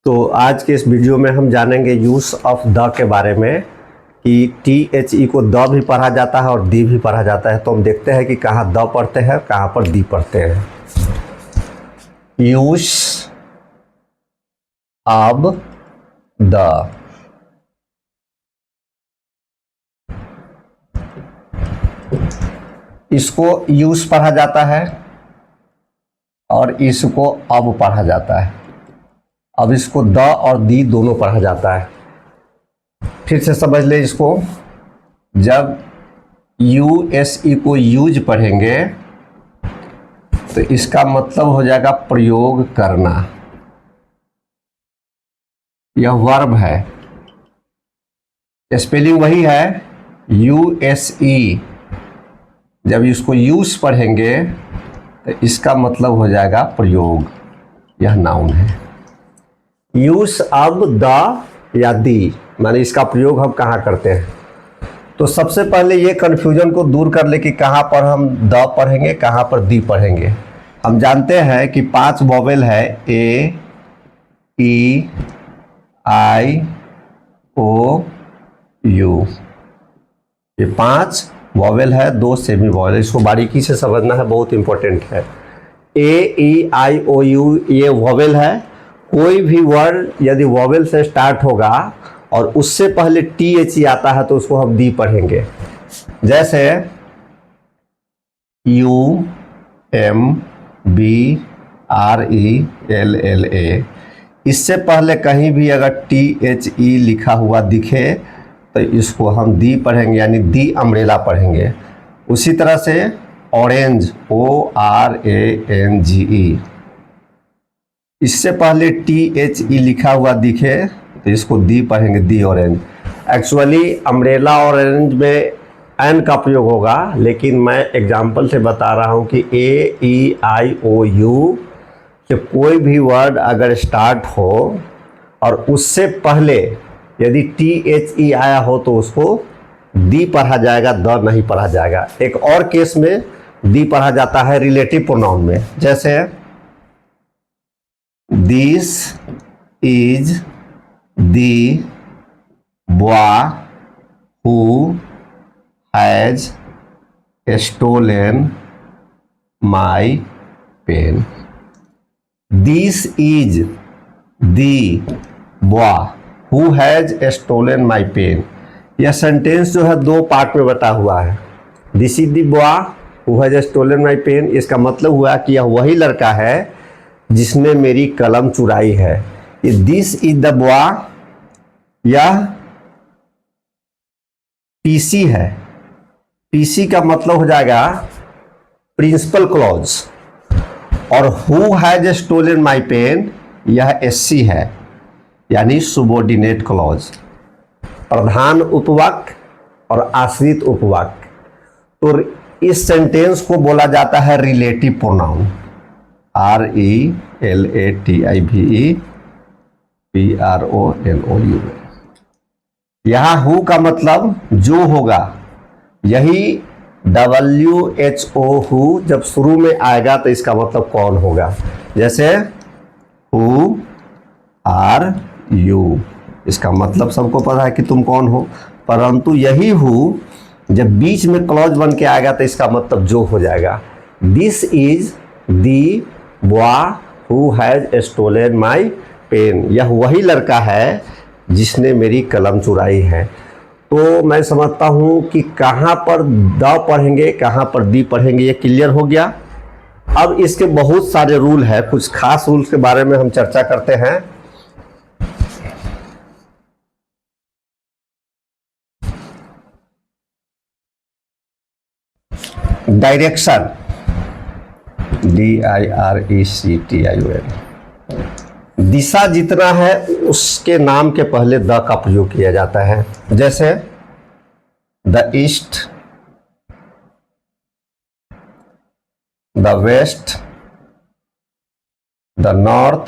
तो आज के इस वीडियो में हम जानेंगे यूज़ ऑफ द के बारे में कि THE को द भी पढ़ा जाता है और दी भी पढ़ा जाता है। तो हम देखते हैं कि कहाँ द पढ़ते हैं, कहाँ पर दी पढ़ते हैं। यूज़ ऑफ द, इसको यूज़ पढ़ा जाता है और इसको अब पढ़ा जाता है। अब इसको द और दी दोनों पढ़ा जाता है। फिर से समझ ले इसको, जब USE को यूज पढ़ेंगे तो इसका मतलब हो जाएगा प्रयोग करना। यह वर्ब है, स्पेलिंग वही है USE। जब इसको यूज पढ़ेंगे तो इसका मतलब हो जाएगा प्रयोग, यह नाउन है। यूज अब द या दी माने इसका प्रयोग हम कहाँ करते हैं। तो सबसे पहले ये कन्फ्यूजन को दूर कर ले कि कहाँ पर हम द पढ़ेंगे, कहाँ पर दी पढ़ेंगे। हम जानते हैं कि 5 वॉवेल है, A, E, I, O, U। ये 5 वॉवेल है, 2 सेमी वॉवेल। इसको बारीकी से समझना है, बहुत इंपॉर्टेंट है। A, E, I, O, U ये वॉवेल है। कोई भी वर्ड यदि वॉवेल से स्टार्ट होगा और उससे पहले THE आता है तो उसको हम दी पढ़ेंगे। जैसे U, M, B, R, E, L, L, A। इससे पहले कहीं भी अगर THE लिखा हुआ दिखे तो इसको हम दी पढ़ेंगे, यानी दी अम्ब्रेला पढ़ेंगे। उसी तरह से ऑरेंज, ORANGE, इससे पहले THE लिखा हुआ दिखे तो इसको दी पढ़ेंगे, दी ऑरेंज। एक्चुअली अम्ब्रेला और ऑरेंज में एन का प्रयोग होगा, लेकिन मैं एग्जाम्पल से बता रहा हूँ कि AEIOU से कोई भी वर्ड अगर स्टार्ट हो और उससे पहले यदि THE आया हो तो उसको दी पढ़ा जाएगा, द नहीं पढ़ा जाएगा। एक और केस में दी पढ़ा जाता है रिलेटिव प्रोनाउन में। जैसे this is the boy who has stolen my pen. This is the boy who has stolen my pen. यह सेंटेंस जो है 2 पार्ट में बटा हुआ है। दिस is the boy who has stolen माई पेन, इसका मतलब हुआ कि यह वही लड़का है जिसने मेरी कलम चुराई है। ये दिस इज द बॉय, यह PC है। PC का मतलब हो जाएगा प्रिंसिपल क्लॉज, और who has stolen my pen यह SC है, यानी सुबॉर्डिनेट क्लॉज, प्रधान उपवाक्य और आश्रित उपवाक्य। तो इस सेंटेंस को बोला जाता है रिलेटिव प्रोनाउन, RELATIVE PRONOUN। यहाँ हु का मतलब जो होगा, यही WHO हु जब शुरू में आएगा तो इसका मतलब कौन होगा। जैसे हु आर यू, इसका मतलब सबको पता है कि तुम कौन हो, परंतु यही हु जब बीच में क्लॉज बन के आएगा तो इसका मतलब जो हो जाएगा। This is the boy who has stolen my pen, यह वही लड़का है जिसने मेरी कलम चुराई है। तो मैं समझता हूँ कि कहाँ पर द पढ़ेंगे, कहाँ पर दी पढ़ेंगे, ये क्लियर हो गया। अब इसके बहुत सारे रूल हैं, कुछ खास रूल्स के बारे में हम चर्चा करते हैं। डायरेक्शन, DIRECTION, दिशा जितना है उसके नाम के पहले द का प्रयोग किया जाता है। जैसे the east, the west, the north,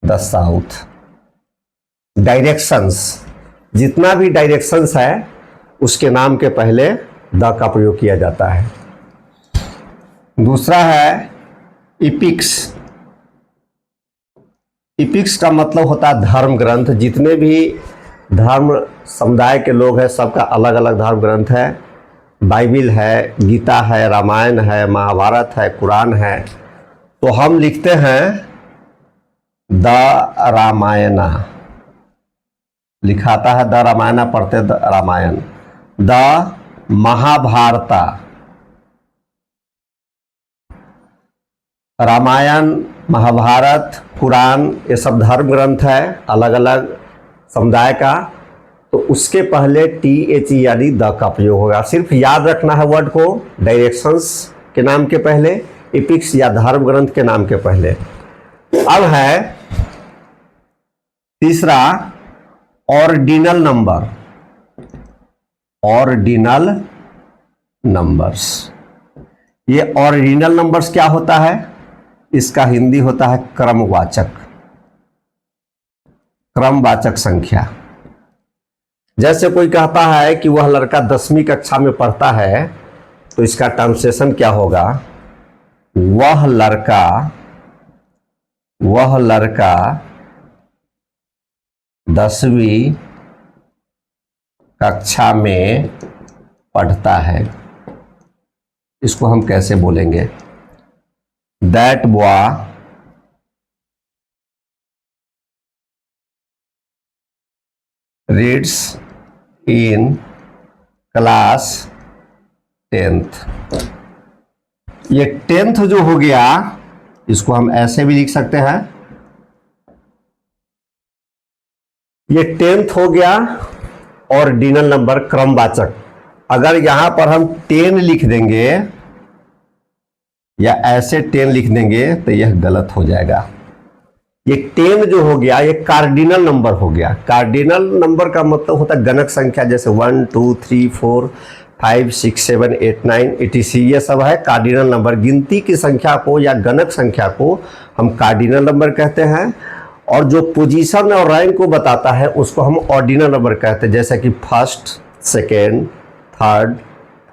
the south. Directions, जितना भी डायरेक्शंस है उसके नाम के पहले द का प्रयोग किया जाता है। दूसरा है इपिक्स, इपिक्स का मतलब होता है धर्म ग्रंथ। जितने भी धर्म समुदाय के लोग हैं सबका अलग अलग धर्म ग्रंथ है। बाइबिल है, गीता है, रामायण है, महाभारत है, कुरान है। तो हम लिखते हैं द रामायणा, लिखाता है द रामायणा, पढ़ते द रामायण। द महाभारता, रामायण, महाभारत, कुरान, ये सब धर्म ग्रंथ है अलग अलग समुदाय का। तो उसके पहले TH यानी द का प्रयोग होगा। सिर्फ याद रखना है वर्ड को, डायरेक्शंस के नाम के पहले, एपिक्स या धर्म ग्रंथ के नाम के पहले। अब है तीसरा ऑर्डिनल नंबर। ऑर्डिनल नंबर्स, ये ऑर्डिनल नंबर्स क्या होता है? इसका हिंदी होता है क्रमवाचक, क्रमवाचक संख्या। जैसे कोई कहता है कि वह लड़का 10वीं कक्षा में पढ़ता है, तो इसका ट्रांसलेशन क्या होगा? वह लड़का 10वीं कक्षा में पढ़ता है। इसको हम कैसे बोलेंगे? That boy reads in class 10th। ये 10th जो हो गया, इसको हम ऐसे भी लिख सकते हैं, ये 10th हो गया ऑर्डिनल नंबर, क्रमवाचक। अगर यहां पर हम 10 लिख देंगे या ऐसे 10 लिख देंगे तो यह गलत हो जाएगा। ये 10 जो हो गया ये कार्डिनल नंबर हो गया। कार्डिनल नंबर का मतलब होता है गणक संख्या, जैसे 1 2 3 4 5 6 7 8 9 etc। ये सब है कार्डिनल नंबर। गिनती की संख्या को या गणक संख्या को हम कार्डिनल नंबर कहते हैं, और जो पोजीशन और रैंक को बताता है उसको हम ऑर्डिनल नंबर कहते हैं, जैसे कि फर्स्ट, सेकेंड, थर्ड,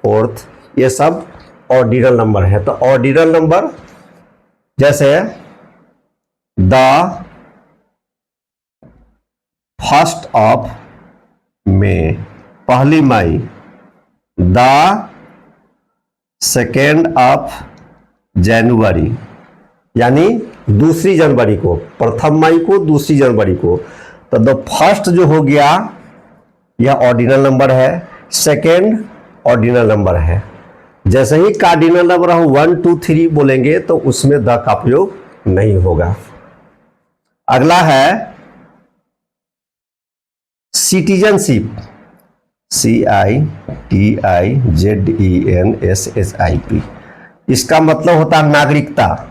फोर्थ, ये सब ऑर्डिनल नंबर है। तो ऑर्डिनल नंबर जैसे द फर्स्ट ऑफ मई, पहली मई, द सेकेंड ऑफ जनवरी, यानी दूसरी जनवरी को, प्रथम मई को, दूसरी जनवरी को। तो द फर्स्ट जो हो गया यह ऑर्डिनल नंबर है, सेकेंड ऑर्डिनल नंबर है। जैसे ही कार्डिनल नंबर हम 1 2 3 बोलेंगे तो उसमें द का प्रयोग नहीं होगा। अगला है सिटीजनशिप, CITIZENSSIP। इसका मतलब होता है नागरिकता।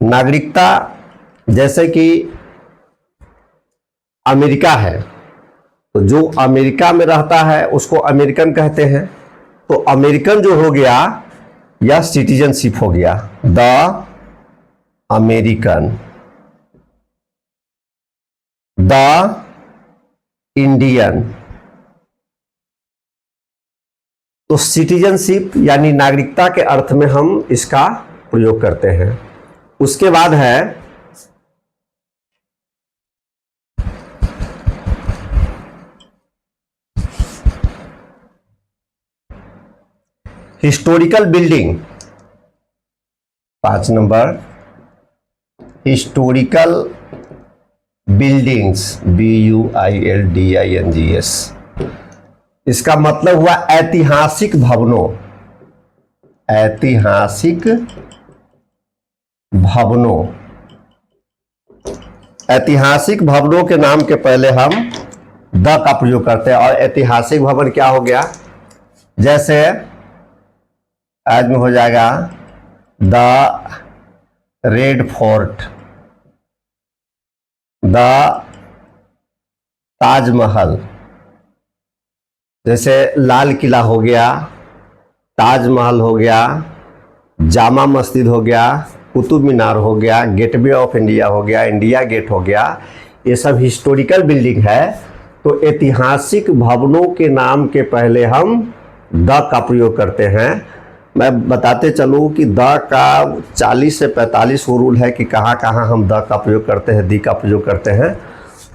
नागरिकता जैसे कि अमेरिका है, तो जो अमेरिका में रहता है उसको अमेरिकन कहते हैं। तो अमेरिकन जो हो गया यह सिटीजनशिप हो गया, द अमेरिकन। द इंडियन, तो सिटीजनशिप यानी नागरिकता के अर्थ में हम इसका प्रयोग करते हैं। उसके बाद है historical building, 5 number, historical buildings, BUILDINGS। इसका मतलब हुआ ऐतिहासिक भवनों। ऐतिहासिक भवनों, ऐतिहासिक भवनों के नाम के पहले हम द का प्रयोग करते हैं। और ऐतिहासिक भवन क्या हो गया? जैसे आज में हो जाएगा the red fort, the Taj Mahal. जैसे लाल किला हो गया, ताजमहल हो गया, जामा मस्जिद हो गया, कुतुब मीनार हो गया, गेटवे ऑफ इंडिया हो गया, इंडिया गेट हो गया। ये सब हिस्टोरिकल बिल्डिंग है। तो ऐतिहासिक भवनों के नाम के पहले हम द का प्रयोग करते हैं। मैं बताते चलूँ कि द का 40 से 45 वो रूल है कि कहाँ कहाँ हम द का प्रयोग करते हैं, दी का प्रयोग करते हैं।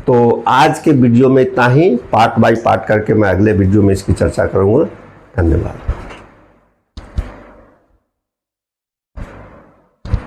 तो आज के वीडियो में इतना ही, पार्ट बाय पार्ट करके मैं अगले वीडियो में इसकी चर्चा करूँगा। धन्यवाद।